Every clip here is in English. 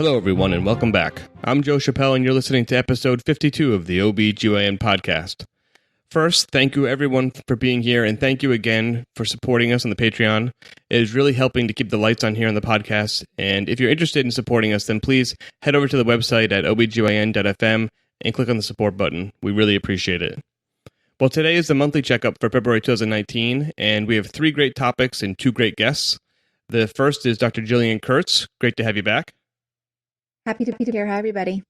Hello, everyone, and welcome back. I'm Joe Chappelle, and you're listening to episode 52 of the OBGYN podcast. First, thank you, everyone, for being here, and thank you again for supporting us on the Patreon. It is really helping to keep the lights on here on the podcast, and if you're interested in supporting us, then please head over to the website at obgyn.fm and click on the support button. We really appreciate it. Well, today is the monthly checkup for February 2019, and we have 3 great topics and 2 great guests. The first is Dr. Jillian Kurtz. Great to have you back. Happy to be here. Hi, everybody.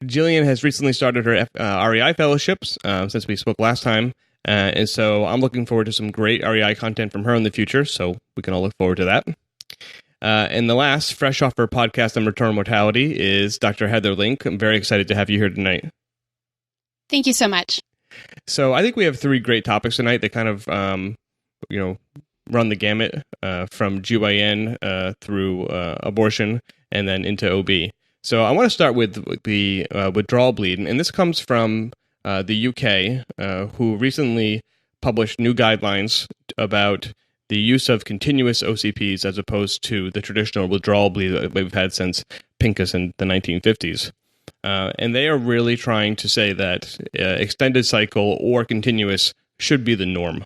Jillian has recently started her REI fellowships since we spoke last time, and so I'm looking forward to some great REI content from her in the future, so we can all look forward to that. And the last, fresh off her podcast on maternal mortality, is Dr. Heather Link. I'm very excited to have you here tonight. Thank you so much. So I think we have 3 great topics tonight that kind of, run the gamut from GYN through abortion and then into OB. So I want to start with the withdrawal bleed, and this comes from the UK, who recently published new guidelines about the use of continuous OCPs as opposed to the traditional withdrawal bleed that we've had since Pincus in the 1950s. And they are really trying to say that extended cycle or continuous should be the norm.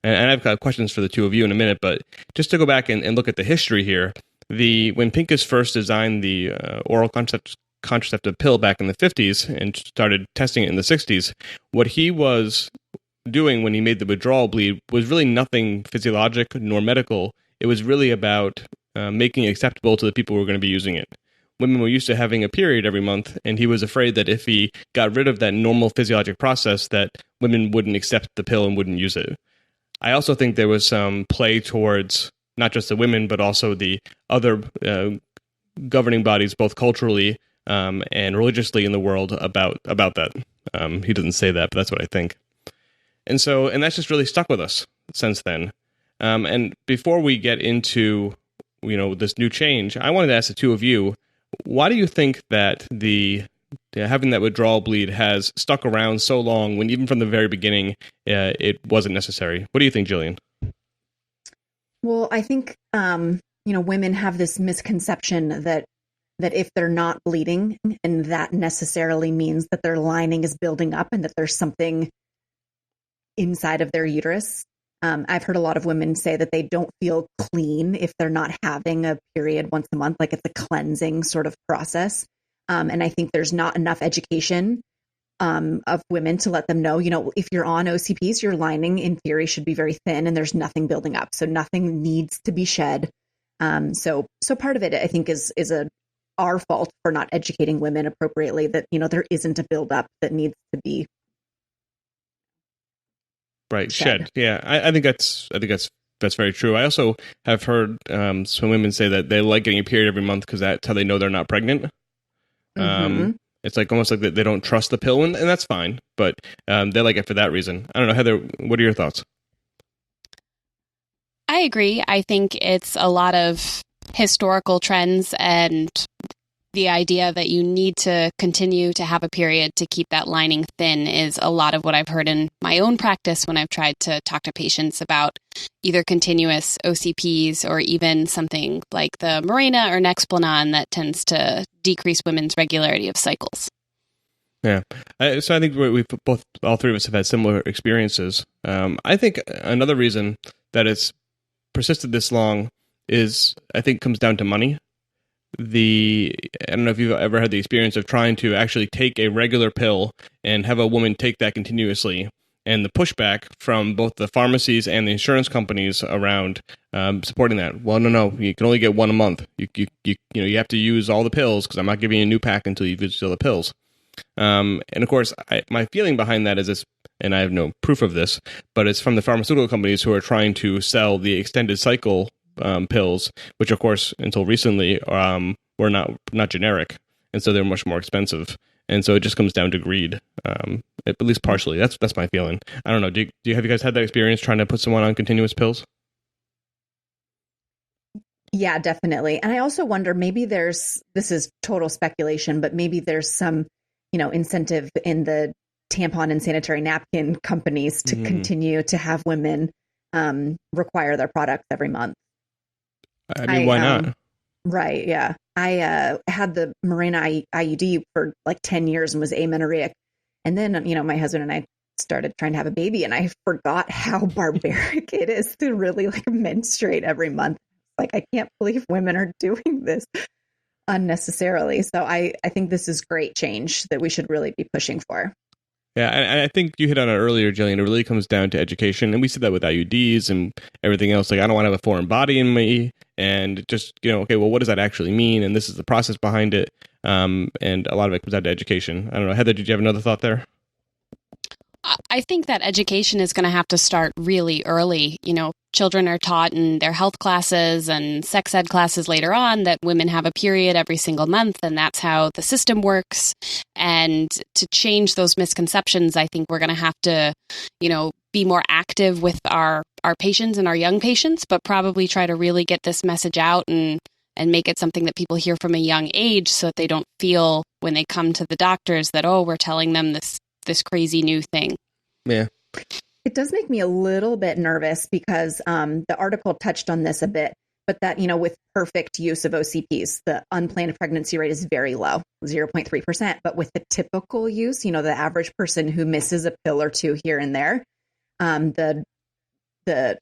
And I've got questions for the two of you in a minute, but just to go back and look at the history here, when Pincus first designed the oral contraceptive pill back in the 50s and started testing it in the 60s, what he was doing when he made the withdrawal bleed was really nothing physiologic nor medical. It was really about making it acceptable to the people who were going to be using it. Women were used to having a period every month, and he was afraid that if he got rid of that normal physiologic process, that women wouldn't accept the pill and wouldn't use it. I also think there was some play towards not just the women, but also the other governing bodies, both culturally and religiously in the world about that. He doesn't say that, but that's what I think. And that's just really stuck with us since then. And before we get into, this new change, I wanted to ask the two of you, why do you think that having that withdrawal bleed has stuck around so long when even from the very beginning it wasn't necessary? What do you think, Jillian? Well, I think, women have this misconception that if they're not bleeding, and that necessarily means that their lining is building up and that there's something inside of their uterus. I've heard a lot of women say that they don't feel clean if they're not having a period once a month, like it's a cleansing sort of process. And I think there's not enough education of women to let them know, if you're on OCPs, your lining in theory should be very thin and there's nothing building up. So nothing needs to be shed. So part of it, I think, is our fault for not educating women appropriately that, there isn't a buildup that needs to be shed. Yeah, I think that's very true. I also have heard some women say that they like getting a period every month because that's how they know they're not pregnant. Mm-hmm. It's like almost like they don't trust the pill, and that's fine, but they like it for that reason. I don't know, Heather, what are your thoughts? I agree. I think it's a lot of historical trends and the idea that you need to continue to have a period to keep that lining thin is a lot of what I've heard in my own practice when I've tried to talk to patients about either continuous OCPs or even something like the Mirena or Nexplanon that tends to decrease women's regularity of cycles. Yeah. So I think all 3 of us have had similar experiences. I think another reason that it's persisted this long comes down to money. I don't know if you've ever had the experience of trying to actually take a regular pill and have a woman take that continuously, and the pushback from both the pharmacies and the insurance companies around supporting that. Well, no, you can only get one a month. You have to use all the pills because I'm not giving you a new pack until you've used all the pills. And of course, my feeling behind that is this, and I have no proof of this, but it's from the pharmaceutical companies who are trying to sell the extended cycle pills, which of course until recently were not generic, and so they're much more expensive, and so it just comes down to greed, at least partially. That's my feeling. I don't know. Have you guys had that experience trying to put someone on continuous pills? Yeah, definitely. And I also wonder, maybe this is total speculation, but maybe there's some incentive in the tampon and sanitary napkin companies to continue to have women require their products every month. I mean, why not? Right. Yeah. I had the Mirena IUD for like 10 years and was amenorrheic. And then, my husband and I started trying to have a baby, and I forgot how barbaric it is to really like menstruate every month. Like, I can't believe women are doing this unnecessarily. So I think this is great change that we should really be pushing for. Yeah, and I think you hit on it earlier, Jillian. It really comes down to education, and we see that with IUDs and everything else. Like, I don't want to have a foreign body in me, and just, okay, well, what does that actually mean? And this is the process behind it, and a lot of it comes down to education. I don't know, Heather, did you have another thought there? I think that education is going to have to start really early. Children are taught in their health classes and sex ed classes later on that women have a period every single month, and that's how the system works. And to change those misconceptions, I think we're going to have to, be more active with our patients and our young patients, but probably try to really get this message out and make it something that people hear from a young age, so that they don't feel when they come to the doctors that, oh, we're telling them this crazy new thing. Yeah. It does make me a little bit nervous because the article touched on this a bit, but that, with perfect use of OCPs, the unplanned pregnancy rate is very low, 0.3%. But with the typical use, the average person who misses a pill or two here and there, the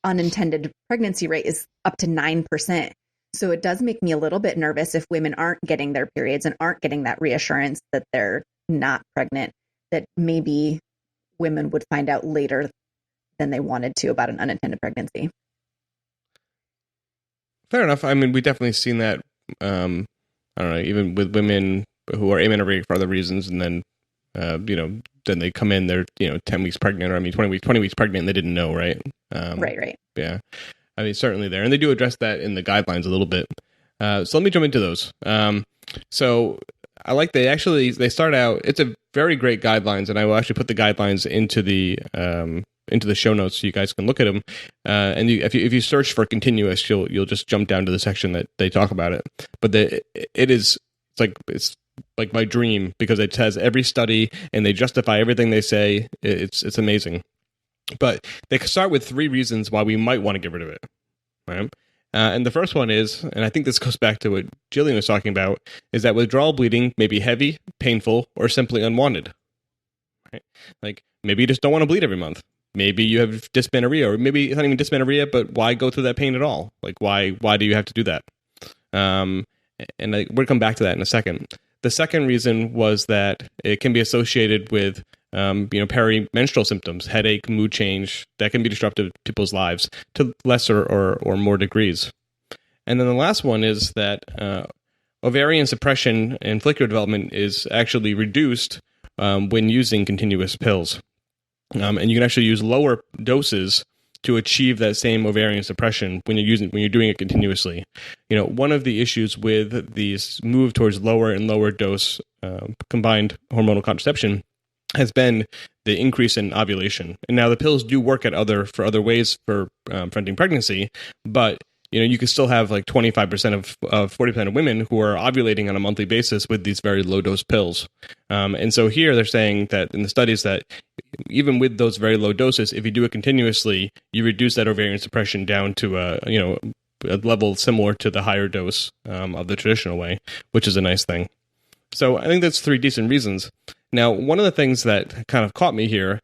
unintended pregnancy rate is up to 9%. So it does make me a little bit nervous if women aren't getting their periods and aren't getting that reassurance that they're not pregnant, that maybe women would find out later than they wanted to about an unintended pregnancy. Fair enough. I mean, we definitely seen that, I don't know, even with women who are amenorrheic for other reasons, and then, then they come in, they're, 10 weeks pregnant, or 20 weeks pregnant, and they didn't know, right? Right. Yeah. I mean, certainly there. And they do address that in the guidelines a little bit. So let me jump into those. So I like they start out, it's a very great guidelines, and I will actually put the guidelines into the show notes so you guys can look at them. And if you search for continuous, you'll just jump down to the section that they talk about it. But it's like my dream, because it has every study and they justify everything they say. It's amazing. But they start with 3 reasons why we might want to get rid of it. Right? And the first one is, and I think this goes back to what Jillian was talking about, is that withdrawal bleeding may be heavy, painful, or simply unwanted. Right? Like, maybe you just don't want to bleed every month. Maybe you have dysmenorrhea, or maybe it's not even dysmenorrhea, but why go through that pain at all? Like, why do you have to do that? And we'll come back to that in a second. The second reason was that it can be associated with perimenstrual symptoms, headache, mood change, that can be disruptive to people's lives to lesser or more degrees. And then the last one is that ovarian suppression and follicular development is actually reduced when using continuous pills. And you can actually use lower doses to achieve that same ovarian suppression when you're doing it continuously. One of the issues with these move towards lower and lower dose combined hormonal contraception has been the increase in ovulation. And now the pills do work for other ways for preventing pregnancy, but you can still have like 25% of 40% of women who are ovulating on a monthly basis with these very low dose pills. And so here they're saying that in the studies that even with those very low doses, if you do it continuously, you reduce that ovarian suppression down to a level similar to the higher dose of the traditional way, which is a nice thing. So I think that's 3 decent reasons. Now, one of the things that kind of caught me here,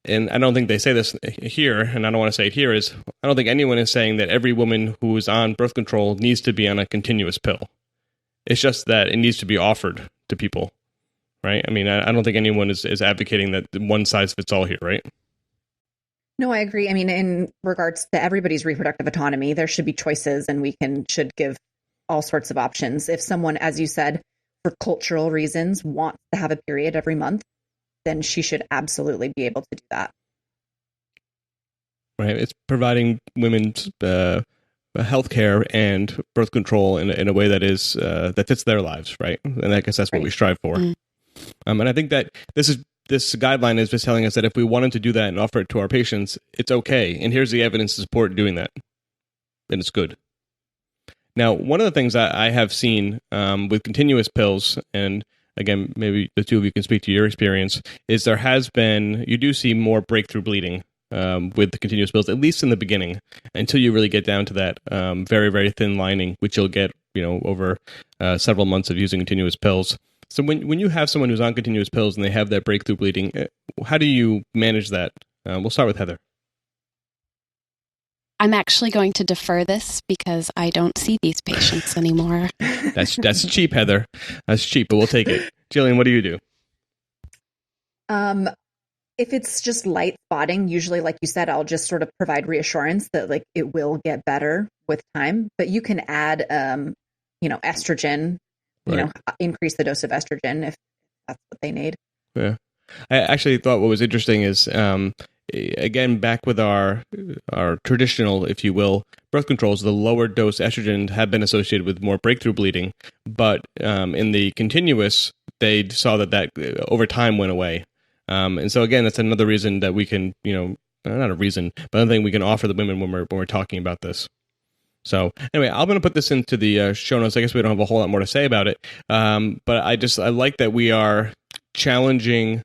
and I don't think they say this here, and I don't want to say it here, is I don't think anyone is saying that every woman who is on birth control needs to be on a continuous pill. It's just that it needs to be offered to people, right? I mean, I don't think anyone is advocating that one size fits all here, right? No, I agree. I mean, in regards to everybody's reproductive autonomy, there should be choices, and we should give all sorts of options. If someone, as you said, for cultural reasons, wants to have a period every month, then she should absolutely be able to do that. Right. It's providing women health care and birth control in a way that is that fits their lives, right? And I guess that's what we strive for. Mm. And I think that this guideline is just telling us that if we wanted to do that and offer it to our patients, it's okay. And here's the evidence to support doing that. And it's good. Now, one of the things I have seen with continuous pills, and again, maybe the two of you can speak to your experience, is you do see more breakthrough bleeding with the continuous pills, at least in the beginning, until you really get down to that very, very thin lining, which you'll get over several months of using continuous pills. So when you have someone who's on continuous pills and they have that breakthrough bleeding, how do you manage that? We'll start with Heather. I'm actually going to defer this because I don't see these patients anymore. That's cheap, Heather. That's cheap, but we'll take it. Jillian, what do you do? If it's just light spotting, usually, like you said, I'll just sort of provide reassurance that like it will get better with time. But you can add, estrogen, Right. increase the dose of estrogen if that's what they need. Yeah. I actually thought what was interesting is, again, back with our traditional, if you will, birth controls, the lower dose estrogen have been associated with more breakthrough bleeding. But in the continuous, they saw that over time went away. And so, again, that's another reason that we can, not a reason, but another thing we can offer the women when we're talking about this. So anyway, I'm going to put this into the show notes. I guess we don't have a whole lot more to say about it. But I like that we are challenging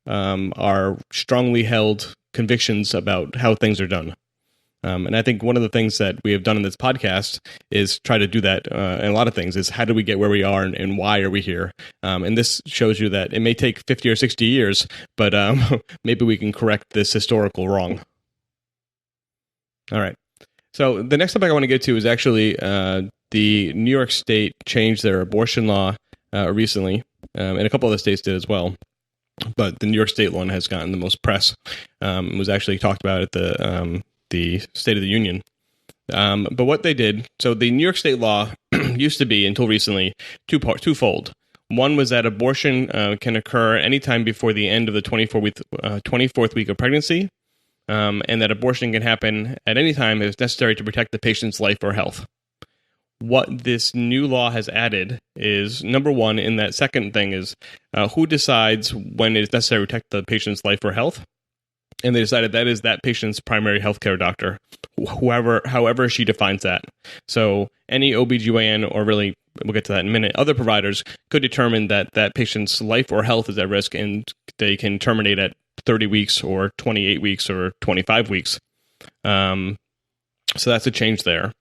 our strongly held convictions about how things are done. And I think one of the things that we have done in this podcast is try to do that. And a lot of things is how do we get where we are and why are we here? And this shows you that it may take 50 or 60 years, but maybe we can correct this historical wrong. All right. So the next topic I want to get to is actually the New York State changed their abortion law recently, and a couple other states did as well. But the New York State one has gotten the most press. It was actually talked about at the State of the Union. But what they did, so the New York State law used to be, until recently, twofold. One was that abortion can occur anytime before the end of the 24th week of pregnancy, and that abortion can happen at any time if necessary to protect the patient's life or health. What this new law has added is, number one, in that second thing is who decides when it is necessary to protect the patient's life or health. And they decided that is that patient's primary healthcare doctor, however she defines that. So any OBGYN, or really, we'll get to that in a minute, other providers could determine that that patient's life or health is at risk, and they can terminate at 30 weeks or 28 weeks or 25 weeks. So that's a change there.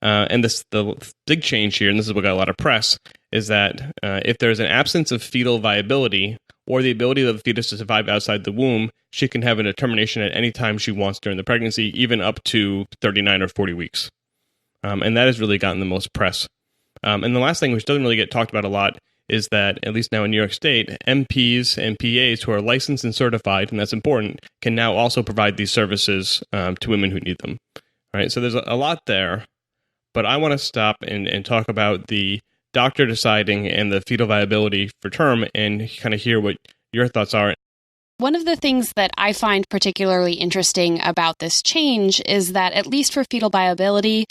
And the big change here, and this is what got a lot of press, is that if there's an absence of fetal viability or the ability of the fetus to survive outside the womb, she can have a termination at any time she wants during the pregnancy, even up to 39 or 40 weeks. And that has really gotten the most press. And the last thing, which doesn't really get talked about a lot, is that, at least now in New York State, MPs and PAs who are licensed and certified, and that's important, can now also provide these services to women who need them. All right, so there's a lot there, but I want to stop and talk about the doctor deciding and the fetal viability for term and kind of hear what your thoughts are. One of the things that I find particularly interesting about this change is that, at least for fetal viability,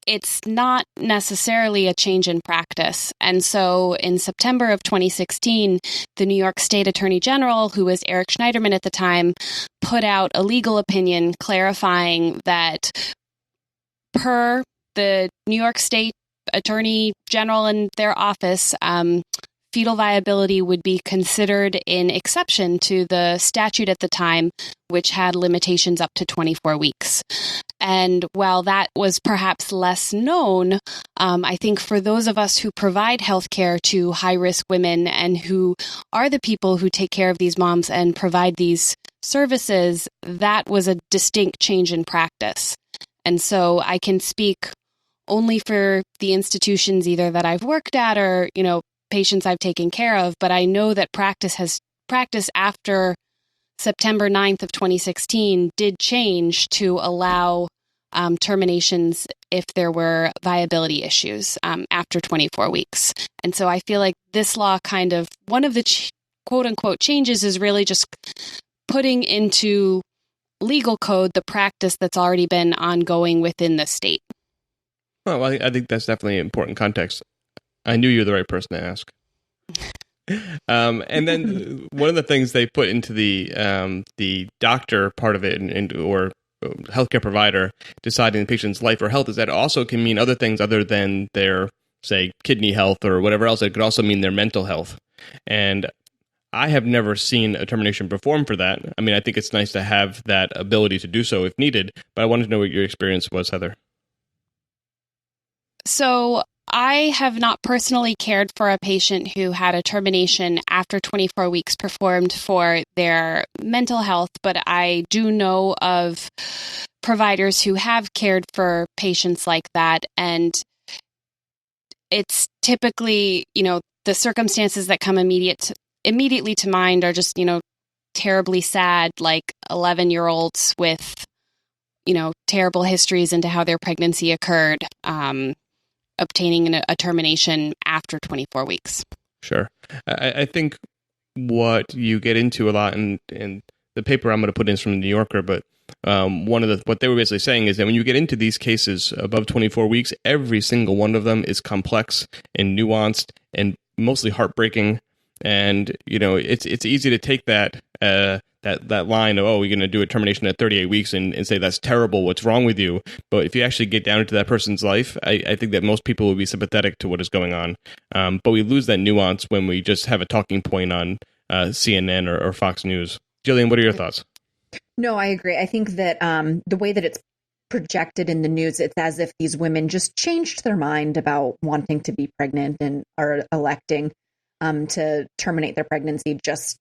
it's not necessarily a change in practice. And so in September of 2016, the New York State Attorney General, who was Eric Schneiderman at the time, put out a legal opinion clarifying that per the New York State Attorney General and their office, fetal viability would be considered an exception to the statute at the time, which had limitations up to 24 weeks. And while that was perhaps less known, I think for those of us who provide healthcare to high-risk women and who are the people who take care of these moms and provide these services, that was a distinct change in practice. And so I can speak only for the institutions either that I've worked at or, patients I've taken care of, but I know that practice after September 9th of 2016 did change to allow terminations if there were viability issues after 24 weeks. And so I feel like this law kind of, one of the quote unquote changes is really just putting into legal code the practice that's already been ongoing within the state. Well, I think that's definitely important context. I knew you were the right person to ask. And then one of the things they put into the doctor part of it, or healthcare provider deciding the patient's life or health, is that it also can mean other things other than their, say, kidney health or whatever else. It could also mean their mental health. And I have never seen a termination performed for that. I mean, I think it's nice to have that ability to do so if needed, but I wanted to know what your experience was, Heather. So I have not personally cared for a patient who had a termination after 24 weeks performed for their mental health, but I do know of providers who have cared for patients like that. And it's typically, the circumstances that come immediately to mind are just, terribly sad, like 11-year-olds with, terrible histories into how their pregnancy occurred, obtaining a termination after 24 weeks. Sure. I think what you get into a lot in the paper I'm going to put in is from the New Yorker, but what they were basically saying is that when you get into these cases above 24 weeks, every single one of them is complex and nuanced and mostly heartbreaking. And, it's easy to take that line of, we're going to do a termination at 38 weeks and say that's terrible, what's wrong with you? But if you actually get down into that person's life, I think that most people will be sympathetic to what is going on. But we lose that nuance when we just have a talking point on CNN or Fox News. Jillian, what are your thoughts? No, I agree. I think that the way that it's projected in the news, it's as if these women just changed their mind about wanting to be pregnant and are electing to terminate their pregnancy just,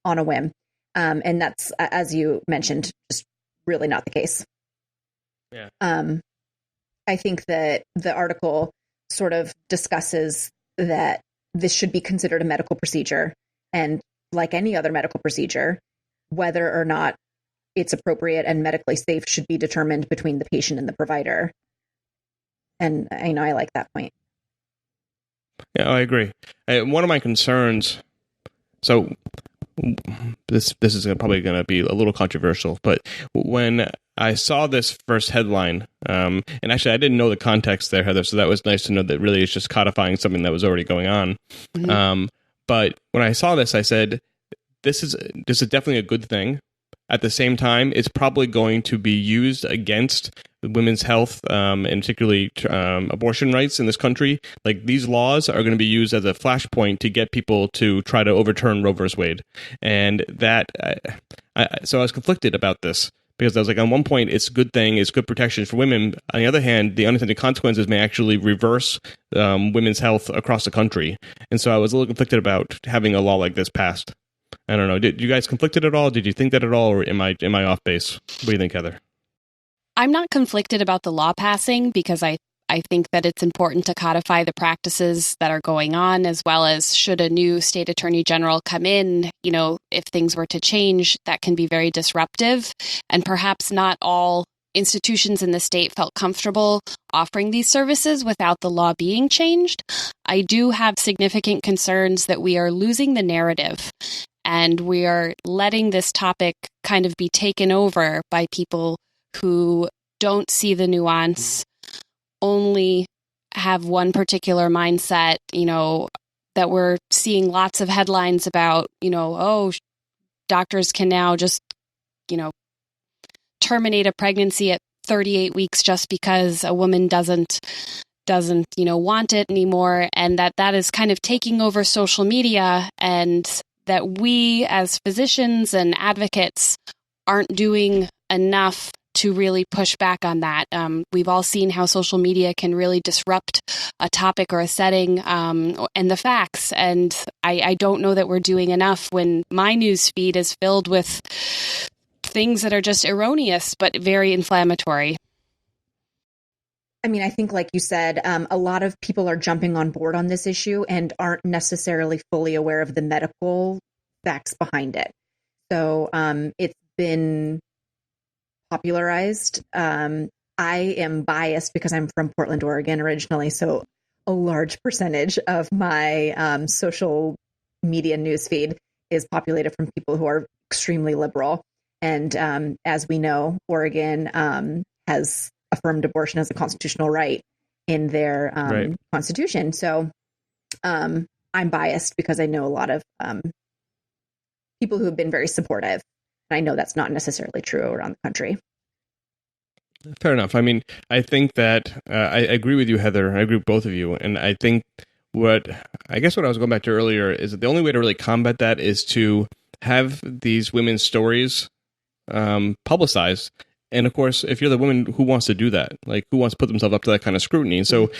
on a whim. And that's, as you mentioned, just really not the case. Yeah. I think that the article sort of discusses that this should be considered a medical procedure. And like any other medical procedure, whether or not it's appropriate and medically safe should be determined between the patient and the provider. And I like that point. Yeah, I agree. One of my concerns, so this is probably going to be a little controversial, but when I saw this first headline, and actually I didn't know the context there, Heather, so that was nice to know that really it's just codifying something that was already going on. Mm-hmm. But when I saw this, I said, this is definitely a good thing. At the same time, it's probably going to be used against women's health and particularly abortion rights in this country. Like, these laws are going to be used as a flashpoint to get people to try to overturn Roe v. Wade. And so I was conflicted about this because I was like, on one point, it's a good thing, it's good protection for women. On the other hand, the unintended consequences may actually reverse women's health across the country. And so I was a little conflicted about having a law like this passed. I don't know. Did you guys conflicted at all? Did you think that at all, or am I off base? What do you think, Heather? I'm not conflicted about the law passing because I think that it's important to codify the practices that are going on, as well as should a new state attorney general come in, if things were to change, that can be very disruptive. And perhaps not all institutions in the state felt comfortable offering these services without the law being changed. I do have significant concerns that we are losing the narrative and we are letting this topic kind of be taken over by people who don't see the nuance, only have one particular mindset, that we're seeing lots of headlines about, doctors can now just, terminate a pregnancy at 38 weeks just because a woman doesn't want it anymore. And that is kind of taking over social media, and that we as physicians and advocates aren't doing enough to really push back on that. We've all seen how social media can really disrupt a topic or a setting and the facts. And I don't know that we're doing enough when my news feed is filled with things that are just erroneous, but very inflammatory. I mean, I think, like you said, a lot of people are jumping on board on this issue and aren't necessarily fully aware of the medical facts behind it. So it's been popularized. I am biased because I'm from Portland, Oregon originally. So a large percentage of my social media newsfeed is populated from people who are extremely liberal. And as we know, Oregon has affirmed abortion as a constitutional right in their constitution. So I'm biased because I know a lot of people who have been very supportive. And I know that's not necessarily true around the country. Fair enough. I mean, I think that I agree with you, Heather. I agree with both of you. And I think what I was going back to earlier is that the only way to really combat that is to have these women's stories publicized And of course, if you're the woman who wants to do that, like who wants to put themselves up to that kind of scrutiny? And so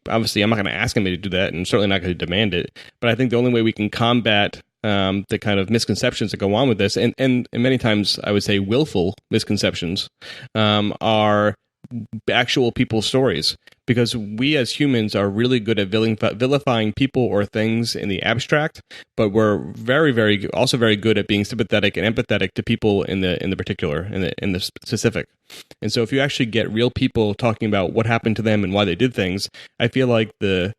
obviously I'm not going to ask anybody to do that and certainly not going to demand it. But I think the only way we can combat the kind of misconceptions that go on with this, and many times I would say willful misconceptions, are actual people's stories, because we as humans are really good at vilifying people or things in the abstract, but we're very also very good at being sympathetic and empathetic to people in the particular, in the specific. And so if you actually get real people talking about what happened to them and why they did things, I feel like the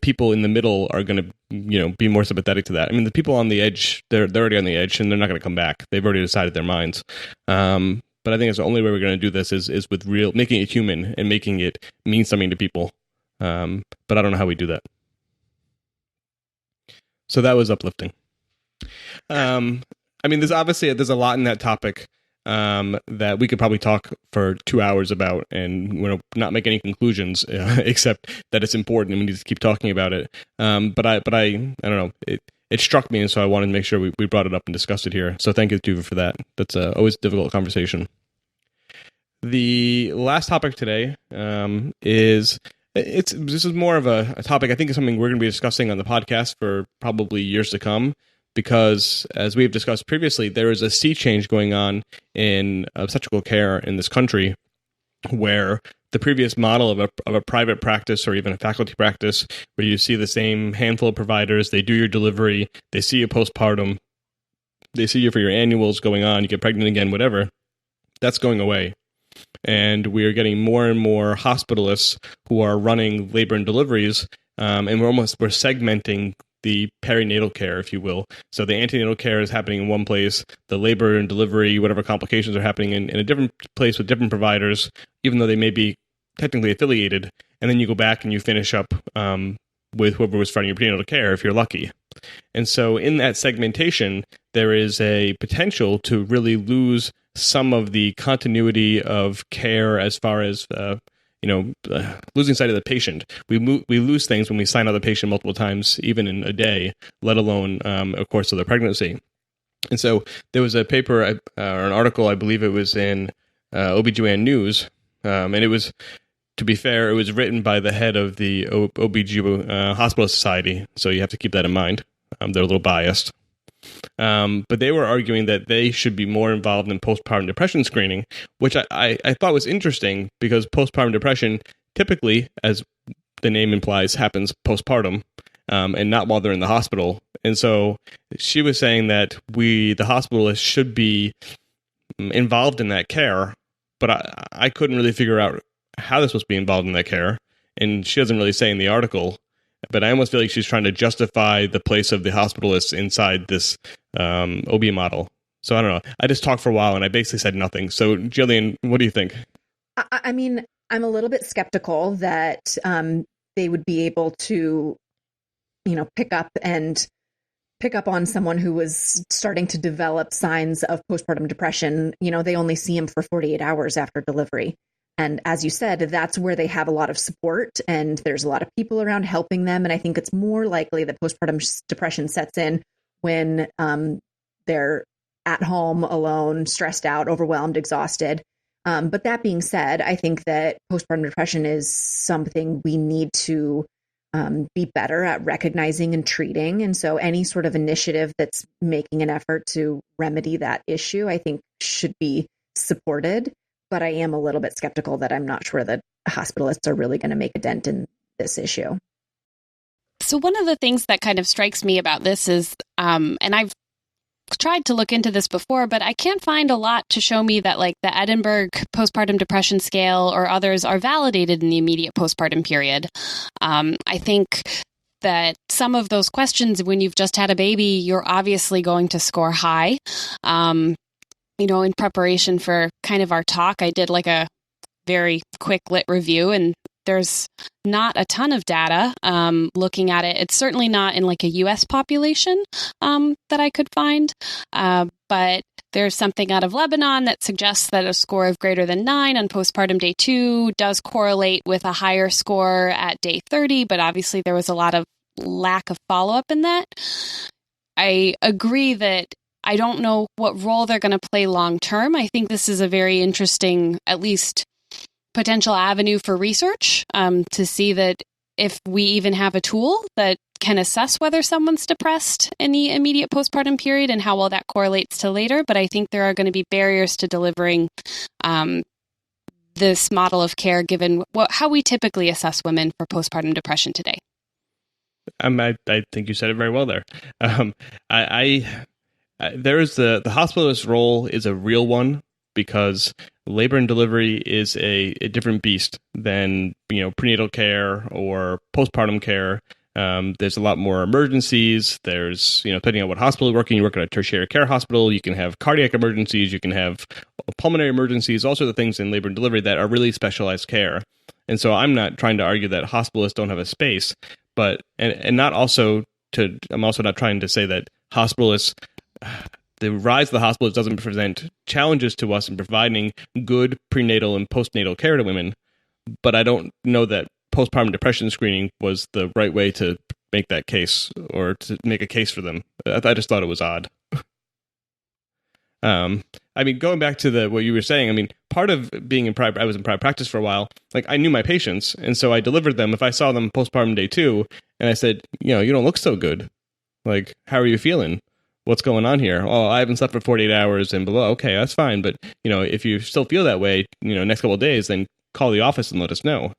people in the middle are going to, be more sympathetic to that. I mean, the people on the edge, they're already on the edge and they're not going to come back. They've already decided their minds. But I think it's the only way we're going to do this is with making it human and making it mean something to people. But I don't know how we do that. So that was uplifting. I mean, there's a lot in that topic that we could probably talk for 2 hours about, and not make any conclusions except that it's important and we need to keep talking about it. But I don't know. It struck me, and so I wanted to make sure we brought it up and discussed it here. So thank you, Tuva, for that. That's always a difficult conversation. The last topic today this is more of a topic I think is something we're going to be discussing on the podcast for probably years to come, because as we've discussed previously, there is a sea change going on in obstetrical care in this country, where the previous model of a private practice or even a faculty practice, where you see the same handful of providers, they do your delivery, they see you postpartum, they see you for your annuals going on, you get pregnant again, whatever, that's going away. And we are getting more and more hospitalists who are running labor and deliveries, and we're segmenting the perinatal care, if you will. So the antenatal care is happening in one place, the labor and delivery, whatever complications are happening in a different place with different providers, even though they may be technically affiliated, and then you go back and you finish up with whoever was running your prenatal care, if you're lucky. And so in that segmentation, there is a potential to really lose some of the continuity of care as far as losing sight of the patient. We lose things when we sign out the patient multiple times, even in a day, let alone, of course, of the pregnancy. And so there was a paper or an article, I believe it was in OBGYN News, and it was, to be fair, it was written by the head of the OBGYN Hospital Society, so you have to keep that in mind. They're a little biased. But they were arguing that they should be more involved in postpartum depression screening, which I thought was interesting, because postpartum depression typically, as the name implies, happens postpartum and not while they're in the hospital. And so she was saying that the hospitalists should be involved in that care, but I couldn't really figure out how they're supposed to be involved in that care. And she doesn't really say in the article, but I almost feel like she's trying to justify the place of the hospitalists inside this OB model. So I don't know. I just talked for a while and I basically said nothing. So Jillian, what do you think? I mean, I'm a little bit skeptical that they would be able to, pick up on someone who was starting to develop signs of postpartum depression. They only see him for 48 hours after delivery. And as you said, that's where they have a lot of support and there's a lot of people around helping them. And I think it's more likely that postpartum depression sets in when they're at home, alone, stressed out, overwhelmed, exhausted. But that being said, I think that postpartum depression is something we need to be better at recognizing and treating. And so any sort of initiative that's making an effort to remedy that issue, I think should be supported. But I am a little bit skeptical that I'm not sure that hospitalists are really going to make a dent in this issue. So one of the things that kind of strikes me about this is, and I've tried to look into this before, but I can't find a lot to show me that like the Edinburgh postpartum depression scale or others are validated in the immediate postpartum period. I think that some of those questions, when you've just had a baby, you're obviously going to score high. In preparation for kind of our talk, I did like a very quick lit review, and there's not a ton of data looking at it. It's certainly not in like a U.S. population that I could find, but there's something out of Lebanon that suggests that a score of greater than 9 on postpartum day 2 does correlate with a higher score at day 30, but obviously there was a lot of lack of follow-up in that. I agree that I don't know what role they're going to play long term. I think this is a very interesting, at least potential avenue for research, to see that if we even have a tool that can assess whether someone's depressed in the immediate postpartum period and how well that correlates to later. But I think there are going to be barriers to delivering this model of care given how we typically assess women for postpartum depression today. I think you said it very well there. There is the hospitalist role is a real one, because labor and delivery is a different beast than prenatal care or postpartum care. There's a lot more emergencies. There's depending on what hospital you're working at a tertiary care hospital, you can have cardiac emergencies, you can have pulmonary emergencies, all sorts of things in labor and delivery that are really specialized care. And so I'm not trying to argue that hospitalists don't have a space, but I'm also not trying to say that hospitalists, the rise of the hospitalists doesn't present challenges to us in providing good prenatal and postnatal care to women. But I don't know that postpartum depression screening was the right way to make that case or to make a case for them. I just thought it was odd. Going back to what you were saying, part of being I was in private practice for a while. Like, I knew my patients, and so I delivered them. If I saw them postpartum day 2, and I said, you don't look so good. Like, how are you feeling? What's going on here? Oh, I haven't slept for 48 hours and blah. Okay, that's fine. But, if you still feel that way, next couple of days, then call the office and let us know.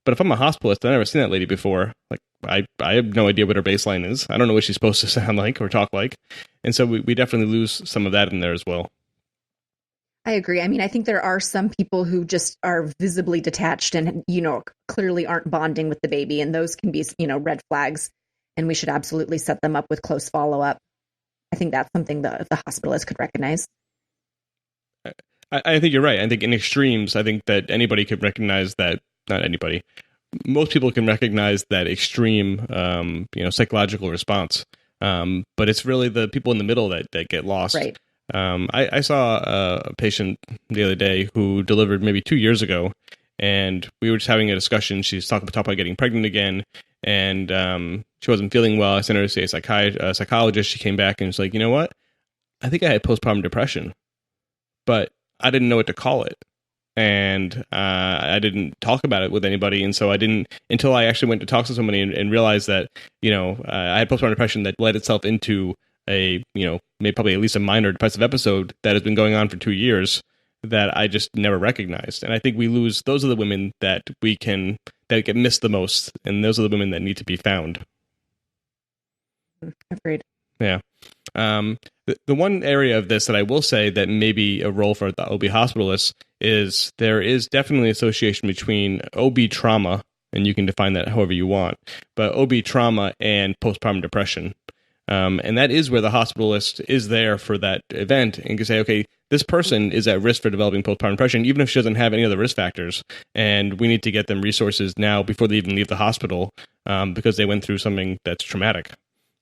But if I'm a hospitalist, I've never seen that lady before. Like, I have no idea what her baseline is. I don't know what she's supposed to sound like or talk like. And so we definitely lose some of that in there as well. I agree. I think there are some people who just are visibly detached and, clearly aren't bonding with the baby. And those can be, red flags. And we should absolutely set them up with close follow-up. I think that's something the hospitalist could recognize. I think you're right. I think in extremes, I think that anybody could recognize that. Not anybody. Most people can recognize that extreme, psychological response. But it's really the people in the middle that get lost. Right. I saw a patient the other day who delivered maybe 2 years ago, and we were just having a discussion. She's talking about getting pregnant again, and she wasn't feeling well. I sent her to see a psychologist. She came back and was like, you know what? I think I had postpartum depression, but I didn't know what to call it. And I didn't talk about it with anybody. And so I didn't, until I actually went to talk to somebody and realized that, I had postpartum depression that led itself into a, maybe probably at least a minor depressive episode that has been going on for 2 years that I just never recognized. And I think those are the women that get missed the most. And those are the women that need to be found. Agreed. Yeah. The one area of this that I will say that may be a role for the OB hospitalists is there is definitely association between OB trauma, and you can define that however you want, but OB trauma and postpartum depression. And that is where the hospitalist is there for that event and can say, okay, this person is at risk for developing postpartum depression, even if she doesn't have any other risk factors. And we need to get them resources now before they even leave the hospital because they went through something that's traumatic.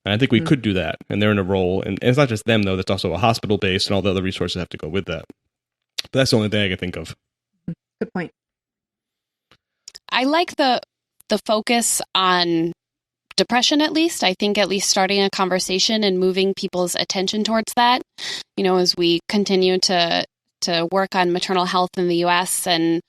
And I think we could do that, and they're in a role. And it's not just them, though. That's also a hospital base, and all the other resources have to go with that. But that's the only thing I can think of. Good point. I like the focus on depression, at least. I think at least starting a conversation and moving people's attention towards that, as we continue to work on maternal health in the U.S. and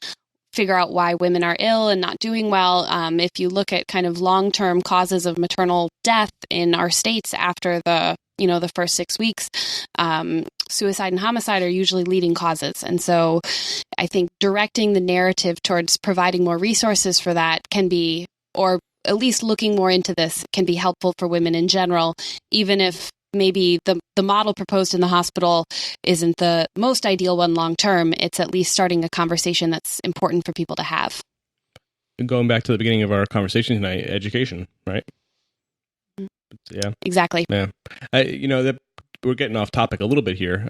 figure out why women are ill and not doing well. If you look at kind of long-term causes of maternal death in our states after the first 6 weeks, suicide and homicide are usually leading causes. And so I think directing the narrative towards providing more resources for that can be, or at least looking more into this, can be helpful for women in general, even if maybe the model proposed in the hospital isn't the most ideal one long term. It's at least starting a conversation that's important for people to have. Going back to the beginning of our conversation tonight, education, right? Yeah, exactly. Yeah, we're getting off topic a little bit here,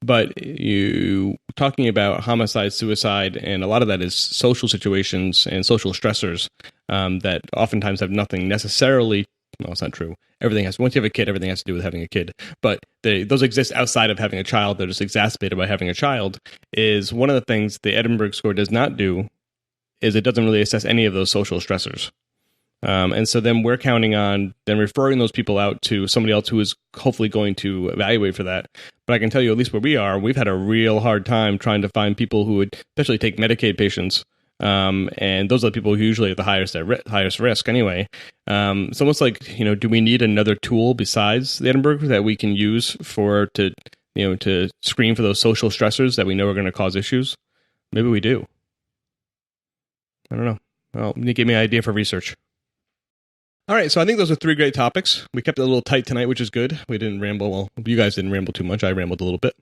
but you talking about homicide, suicide, and a lot of that is social situations and social stressors that oftentimes have nothing necessarily. No, it's not true. Once you have a kid, everything has to do with having a kid. But those exist outside of having a child. They're just exacerbated by having a child. Is one of the things the Edinburgh score does not do is it doesn't really assess any of those social stressors. And so then we're counting on then referring those people out to somebody else who is hopefully going to evaluate for that. But I can tell you, at least where we are, we've had a real hard time trying to find people who would especially take Medicaid patients. And those are the people who usually are the highest risk anyway. It's almost like, do we need another tool besides the Edinburgh that we can use to screen for those social stressors that we know are going to cause issues? Maybe we do. I don't know. Well, you gave me an idea for research. All right, so I think those are 3 great topics. We kept it a little tight tonight, which is good. We didn't ramble. Well, you guys didn't ramble too much. I rambled a little bit.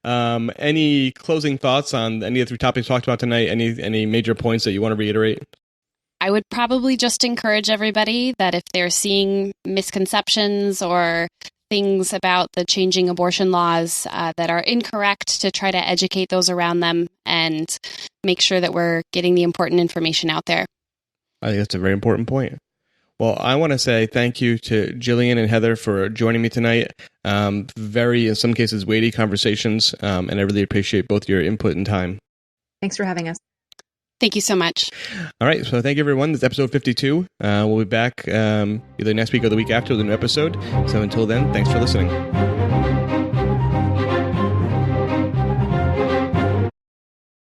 Any closing thoughts on any of the 3 topics talked about tonight? Any major points that you want to reiterate? I would probably just encourage everybody that if they're seeing misconceptions or things about the changing abortion laws that are incorrect, to try to educate those around them and make sure that we're getting the important information out there. I think that's a very important point. Well, I want to say thank you to Jillian and Heather for joining me tonight. Very, in some cases, weighty conversations, and I really appreciate both your input and time. Thanks for having us. Thank you so much. All right, so thank you, everyone. This is episode 52. We'll be back either next week or the week after with a new episode. So until then, thanks for listening.